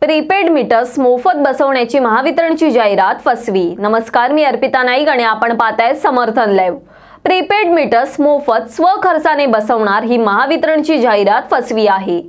Prepaid metres मोफत बसवण्याची महावितरणची जाहिरात फसवी। नमस्कार, मी अर्पिता नाईक आणि आपण पाहताय समर्थन लाईव्ह। प्रीपेड मीटर्स मोफत स्वखर्चाने बसवणार ही महावितरणची जाहिरात फसवी आहे।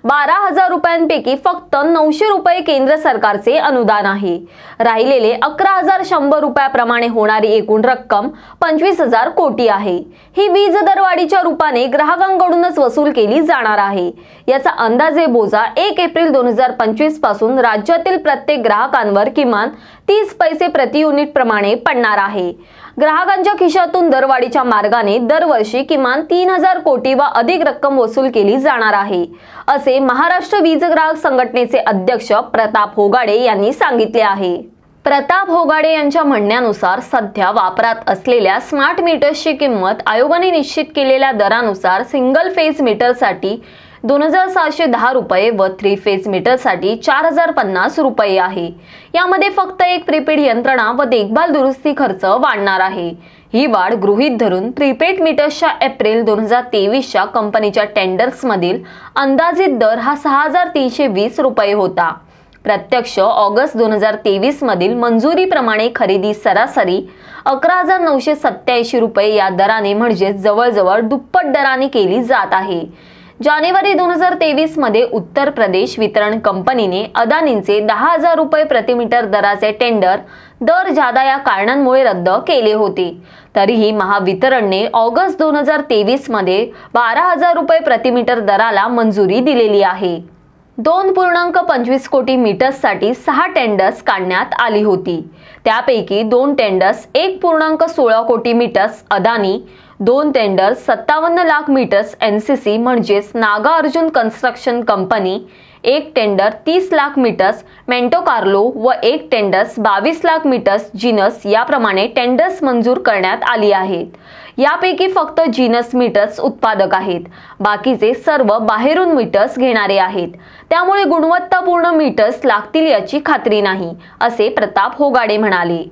12,000 रुपयांपैकी फक्त 900 रुपये केंद्र सरकारचे अनुदान आहे। राहिलेले 11,100 रुपयाप्रमाणे होणारी एकूण रक्कम 25,000 कोटी आहे। ही वीज दरवाढीच्या रूपाने ग्राहकांकडूनच वसूल केली जाणार आहे। याचा अंदाजे बोजा 1 एप्रिल 2025 पासून राज्यातील प्रत्येक ग्राहकांवर किमान 30 पैसे प्रति युनिट प्रमाणे पडणार आहे। ग्राहकांच्या खिशातून दरवाढीच्या मार्गाने दरवर्षी किमान 3,000 कोटी व अधिक रक्कम वसूल केली जाणार आहे, असे महाराष्ट्र वीज ग्राहक संघटनेचे अध्यक्ष प्रताप होगाडे यांनी सांगितले आहे। प्रताप होगाडे यांच्या म्हणण्यानुसार सध्या वापरात असलेल्या स्मार्ट मीटर्सची किंमत आयोगाने निश्चित केलेल्या दरानुसार सिंगल फेज मीटरसाठी 2,710 रुपये व 3 फेज मीटरसाठी 4,050 रुपये आहे। यामध्ये फक्त एक प्रीपेड यंत्रणा व देखभाल दुरुस्ती खर्च वाढणार आहे। ही वाढ गृहीत धरून प्रीपेड मीटर्सच्या एप्रिल 2023च्या कंपनीच्या टेंडर्स मधील अंदाजित दर हा 6,320 रुपये होता। प्रत्यक्ष ऑगस्ट 2023 मधील मंजुरीप्रमाणे खरेदी सरासरी 11,987 रुपये या दराने म्हणजे जवळजवळ दुप्पट दराने केली जात आहे। जानेवारी 2023 मध्ये उत्तर प्रदेश वितरण कंपनीने अदानींचे 10,000 रुपये प्रति मीटर दराचे टेंडर दर जादा या कारणांमुळे रद्द केले होते। तरीही महावितरणने ऑगस्ट 2023 मध्ये 12,000 रुपये प्रति मीटर दराला मंजुरी दिलेली आहे। 2.25 कोटी मीटर्ससाठी 6 टेंडर्स काढण्यात आली होती। त्यापैकी 2 टेंडर्स 1.16 कोटी metres Adani, 2 tenders 57 lakh metres NCC म्हणजेच Naga Arjun construction company, 1 tender 30 lakh metres Monte Carlo व 1 टेंडर्स 22 लाख मीटर्स जीनस याप्रमाणे टेंडर्स मंजूर करण्यात आली आहेत। यापैकी फक्त जीनस मीटर्स उत्पादक आहेत, बाकीचे सर्व बाहेरून मीटर्स घेणारे आहेत। त्यामुळे गुणवत्तापूर्ण मीटर्स लागतील याची खात्री नाही, असे प्रताप होगाडे म्हणाले।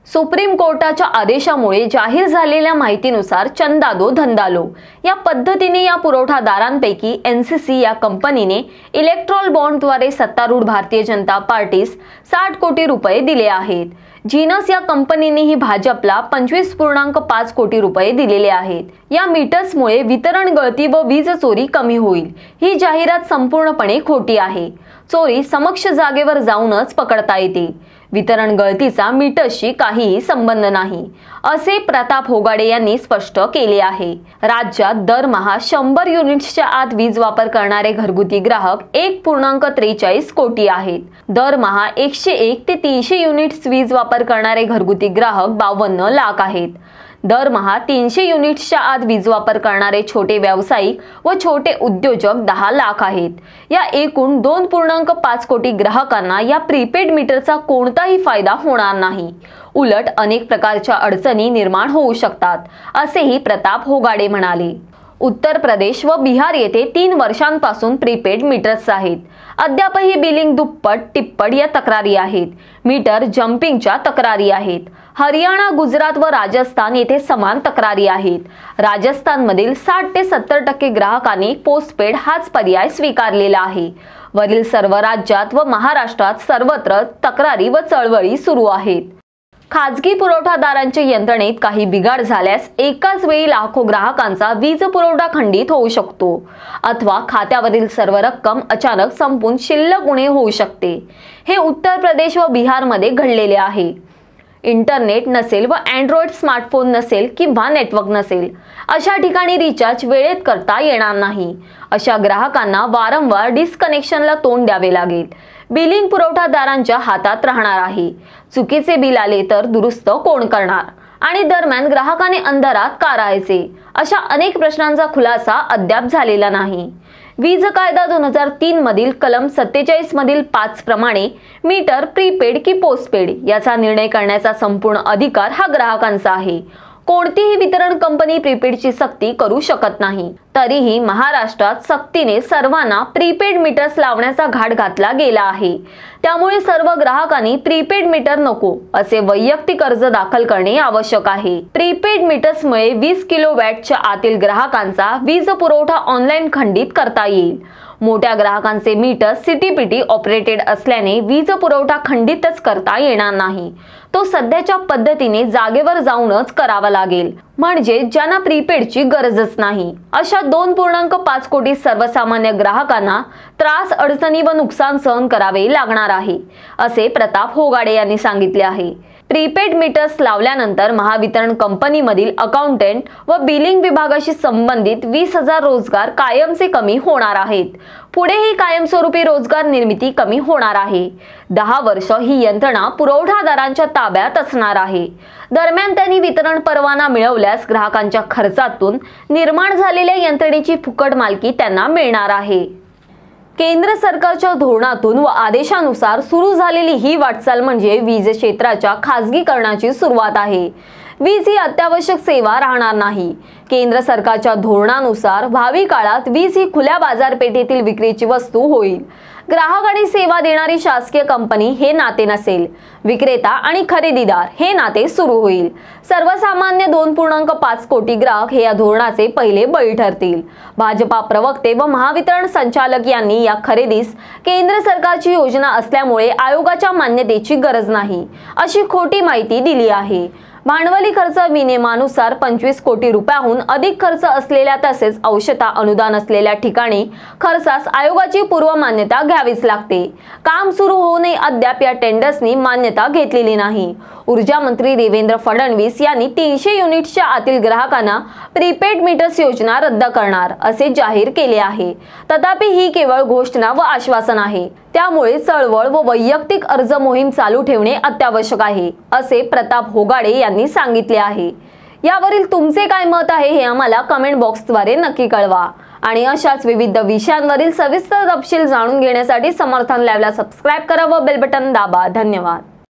सुप्रीम कोर्टाच्या आदेशामुळे जाहीर झालेल्या माहितीनुसार चंदा दो धंदा लो या पद्धतीने या पुरवठादारांपैकी एनसीसी या कंपनीने इलेक्ट्रॉल बॉन्डद्वारे सत्तारूढ भारतीय जनता पार्टीस 60 कोटी रुपये दिले आहेत। जीनस या कंपनीनेही भाजपला 25.5 कोटी रुपये दिलेले आहेत। या मीटर्समुळे वितरण गळती व वीज चोरी कमी होईल। ही जाहिरात संपूर्णपणे खोटी आहे। चोरी समक्ष जागेवर जाऊनच पकडता येते। वितरण गळतीचा मीटर्सशी काहीही संबंध नाही, असे प्रताप होगाडे यांनी स्पष्ट केले आहे। राज्यात दरमहा 100 युनिट्सच्या आत वीज वापर करणारे घरगुती ग्राहक 1.43 कोटी आहेत। दरमहा 101 ते 300 युनिट्स वीज वापर करणारे घरगुती ग्राहक 52 लाख आहेत। दरमहा 300 युनिट्सच्या आत वीज वापर करणारे छोटे व्यावसायिक व छोटे उद्योजक 10 लाख आहेत। या एकूण 2.5 कोटी ग्राहकांना या प्रीपेड मीटरचा कोणताही फायदा होणार नाही, उलट अनेक प्रकारच्या अडचणी निर्माण होऊ शकतात, असेही प्रताप होगाडे म्हणाले। उत्तर प्रदेश व बिहार येथे 3 वर्षांपासून प्रीपेड मीटर्स आहेत। अद्यापही बिलिंग दुप्पट तिप्पट या तक्रारी आहेत। मीटर जंपिंगच्या तक्रारी आहेत। हरियाणा, गुजरात व राजस्थान येथे समान तक्रारी आहेत। राजस्थानमधील 60 ते 70% ग्राहकांनी पोस्टपेड हाच पर्याय स्वीकारलेला आहे। वरील सर्व राज्यात व महाराष्ट्रात सर्वत्र तक्रारी व चळवळी सुरू आहेत। खाजगी पुरवठादारांच्या यंत्रणेत काही बिघाड झाल्यास एकाच वेळी लाखो ग्राहकांचा वीज पुरवठा खंडित होऊ शकतो अथवा खात्यावरील सर्व रक्कम अचानक संपून शिल्लक उणे होऊ शकते। हे उत्तर प्रदेश व बिहारमध्ये घडलेले आहे। इंटरनेट नसेल व अँड्रॉइड स्मार्टफोन नसेल किंवा नेटवर्क नसेल अशा ठिकाणी रिचार्ज वेळेत करता येणार नाही। अशा ग्राहकांना वारंवार डिस्कनेक्शनला तोंड द्यावे लागेल। बिलिंग पुरवठादारांच्या हातात राहणार आहे। चुकीचे बिल आले तर दुरुस्त कोण करणार आणि दरम्यान ग्राहकाने अंधारात का राहायचे, अशा अनेक प्रश्नांचा खुलासा अद्याप झालेला नाही। वीज कायदा 2003 मधील कलम 47 मधील 5 प्रमाणे मीटर प्रीपेड की पोस्टपेड याचा निर्णय करण्याचा संपूर्ण अधिकार हा ग्राहकांचा आहे। कोणतीही वितरण कंपनी प्रीपेडची सक्ती करू शकत नाही। तरीही महाराष्ट्रात सक्तीने सर्वांना प्रीपेड मीटर्स लावण्याचा घाट घातला गेला आहे। त्यामुळे सर्व ग्राहकांनी प्रीपेड मीटर नको असे वैयक्तिक अर्ज दाखल करणे आवश्यक आहे। प्रीपेड मीटर्समुळे 20 किलोवॅटच्या आतील ग्राहकांचा वीज पुरवठा ऑनलाईन खंडित करता येईल। मोठ्या ग्राहकांचे मीटर सीटीपीटी ऑपरेटेड असल्याने वीज पुरवठा खंडितच करता येणार नाही। तो सध्याच्या पद्धतीने जागेवर जाऊनच करावा लागेल, म्हणजे ज्यांना प्रीपेडची गरजच नाही अशा 2.5 कोटी सर्वसामान्य ग्राहकांना त्रास, अडचणी व नुकसान सहन करावे लागणार आहे, असे प्रताप होगाडे यांनी सांगितले आहे। प्रीपेड मीटर्स लावल्यानंतर महावितरण कंपनीमधील अकाउंटंट व बिलिंग विभागाशी संबंधित 20,000 रोजगार कायमचे कमी होणार आहेत। पुढेही कायमस्वरूपी रोजगार निर्मिती कमी होणार आहे। 10 वर्ष ही यंत्रणा पुरवठादारांच्या ताब्यात असणार आहे। दरम्यान त्यांनी वितरण परवाना मिळवल्यास ग्राहकांच्या खर्चातून निर्माण झालेल्या यंत्रणेची फुकट मालकी त्यांना मिळणार आहे। केंद्र सरकारच्या धोरणातून व आदेशानुसार सुरू झालेली ही वाटचाल म्हणजे वीज क्षेत्राच्या खासगीकरणाची सुरुवात आहे। वीज ही अत्यावश्यक सेवा राहणार नाही। केंद्र सरकारच्या धोरणानुसार भावी काळात वीज ही खुल्या बाजारपेठेतील विक्रीची वस्तू होईल। ग्राहक आणि सेवा देणारी शासकीय कंपनी हे नाते नसेल, विक्रेता आणि खरेदीदार हे नाते सुरू होईल। सर्वसामान्य 2.5 कोटी ग्राहक हे या धोरणाचे पहिले बळी ठरतील। भाजपा प्रवक्ते व महावितरण संचालक यांनी या खरेदीस केंद्र सरकारची योजना असल्यामुळे आयोगाच्या मान्यतेची गरज नाही अशी खोटी माहिती दिली आहे। भांडवली खर्च विनियमानुसार 25 कोटी रुपयाहून अधिक खर्च असलेल्या तसेच अंशतः अनुदान असलेल्या ठिकाणी खर्चास आयोगाची पूर्व मान्यता घ्यावीच लागते। काम सुरू होऊनही अद्याप या टेंडर्सनी मान्यता घेतलेली नाही। ऊर्जा मंत्री देवेंद्र फडणवीस यांनी 300 युनिट्सच्या आतील ग्राहकांना प्रीपेड मीटर्स योजना रद्द करणार असे जाहीर केले आहे। तथापि ही केवळ घोषणा व आश्वासन आहे, त्यामुळे चळवळ व वैयक्तिक अर्ज मोहीम चालू ठेवणे अत्यावश्यक आहे, असे प्रताप होगाडे यांनी सांगितले आहे। यावरील तुमचे काय मत आहे हे आम्हाला कमेंट बॉक्सद्वारे नक्की कळवा आणि अशाच विविध विषयांवरील सविस्तर तपशील जाणून घेण्यासाठी समर्थन लाईव्हला सबस्क्राइब करा व बेल बटन दाबा। धन्यवाद।